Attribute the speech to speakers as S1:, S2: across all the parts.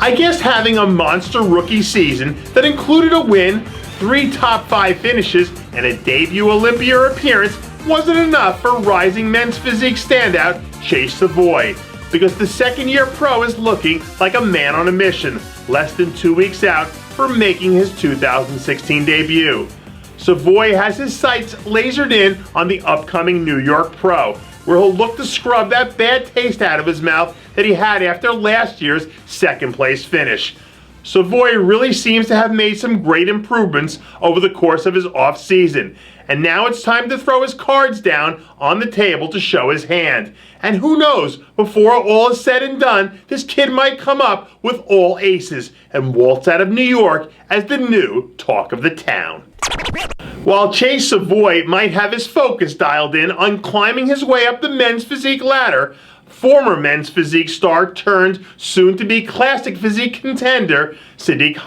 S1: I guess having a monster rookie season that included a win, 3 top 5 finishes, and a debut Olympia appearance wasn't enough for rising men's physique standout Chase Savoie, because the second-year pro is looking like a man on a mission, less than 2 weeks out from making his 2016 debut. Savoie has his sights lasered in on the upcoming New York Pro, where he'll look to scrub that bad taste out of his mouth that he had after last year's second-place finish. Savoie really seems to have made some great improvements over the course of his off-season, and now it's time to throw his cards down on the table to show his hand. And who knows, before all is said and done, this kid might come up with all aces and waltz out of New York as the new talk of the town. While Chase Savoie might have his focus dialed in on climbing his way up the men's physique ladder, former men's physique star turned soon-to-be classic physique contender Sadik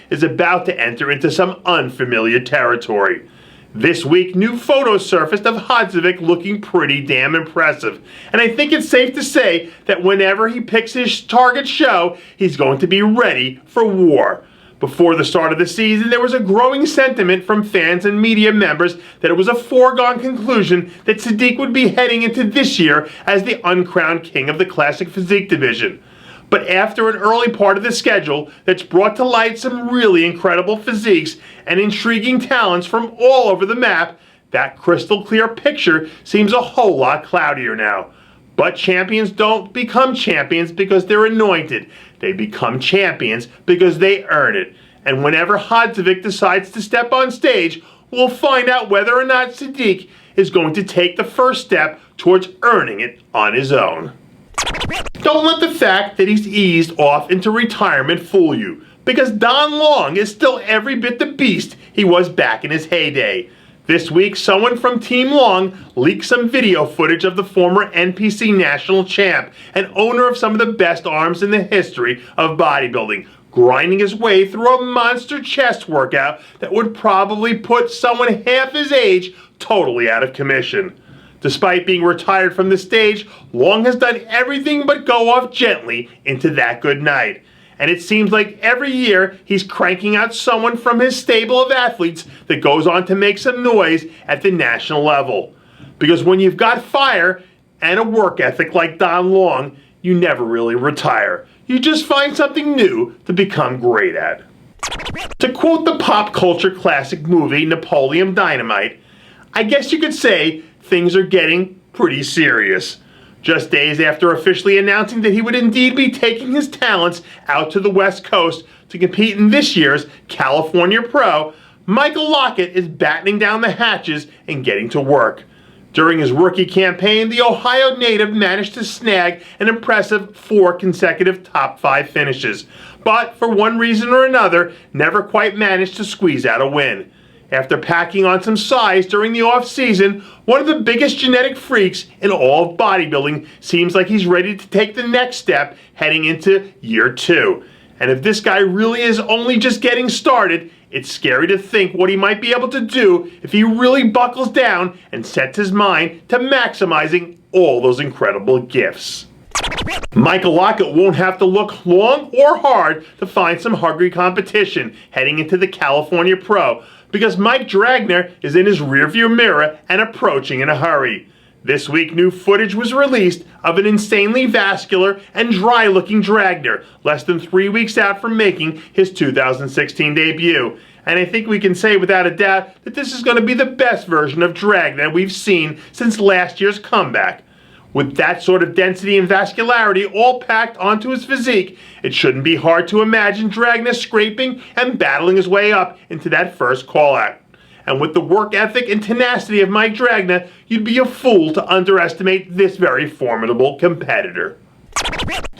S1: is about to enter into some unfamiliar territory. This week, new photos surfaced of Hadzovic looking pretty damn impressive, and I think it's safe to say that whenever he picks his target show, he's going to be ready for war. Before the start of the season, there was a growing sentiment from fans and media members that it was a foregone conclusion that Sadik would be heading into this year as the uncrowned king of the classic physique division. But after an early part of the schedule that's brought to light some really incredible physiques and intriguing talents from all over the map, that crystal clear picture seems a whole lot cloudier now. But champions don't become champions because they're anointed. They become champions because they earn it. And whenever Hadzovic decides to step on stage, we'll find out whether or not Sadik is going to take the first step towards earning it on his own. Don't let the fact that he's eased off into retirement fool you, because Don Long is still every bit the beast he was back in his heyday. This week, someone from Team Long leaked some video footage of the former NPC national champ and owner of some of the best arms in the history of bodybuilding, grinding his way through a monster chest workout that would probably put someone half his age totally out of commission. Despite being retired from the stage, Long has done everything but go off gently into that good night. And it seems like every year he's cranking out someone from his stable of athletes that goes on to make some noise at the national level. Because when you've got fire and a work ethic like Don Long, you never really retire. You just find something new to become great at. To quote the pop culture classic movie Napoleon Dynamite, I guess you could say things are getting pretty serious. Just days after officially announcing that he would indeed be taking his talents out to the West Coast to compete in this year's California Pro, Michael Lockett is battening down the hatches and getting to work. During his rookie campaign, the Ohio native managed to snag an impressive 4 consecutive top 5 finishes, but for one reason or another, never quite managed to squeeze out a win. After packing on some size during the off-season, one of the biggest genetic freaks in all of bodybuilding seems like he's ready to take the next step heading into year 2. And if this guy really is only just getting started, it's scary to think what he might be able to do if he really buckles down and sets his mind to maximizing all those incredible gifts. Michael Lockett won't have to look long or hard to find some hungry competition heading into the California Pro, because Mike Dragna is in his rearview mirror and approaching in a hurry. This week, new footage was released of an insanely vascular and dry-looking Dragna, less than 3 weeks out from making his 2016 debut. And I think we can say without a doubt that this is going to be the best version of Dragna we've seen since last year's comeback. With that sort of density and vascularity all packed onto his physique, it shouldn't be hard to imagine Dragna scraping and battling his way up into that first call-out. And with the work ethic and tenacity of Mike Dragna, you'd be a fool to underestimate this very formidable competitor.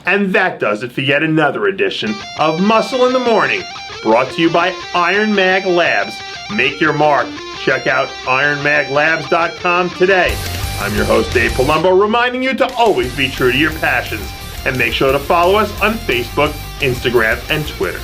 S1: And that does it for yet another edition of Muscle in the Morning, brought to you by Iron Mag Labs. Make your mark. Check out ironmaglabs.com today. I'm your host, Dave Palumbo, reminding you to always be true to your passions. And make sure to follow us on Facebook, Instagram, and Twitter.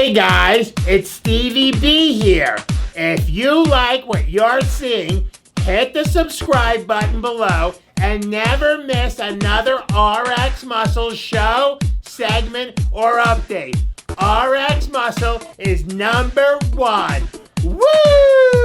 S2: Hey guys, it's Stevie B here. If you like what you're seeing, hit the subscribe button below and never miss another RX Muscle show, segment, or update. RX Muscle is #1. Woo!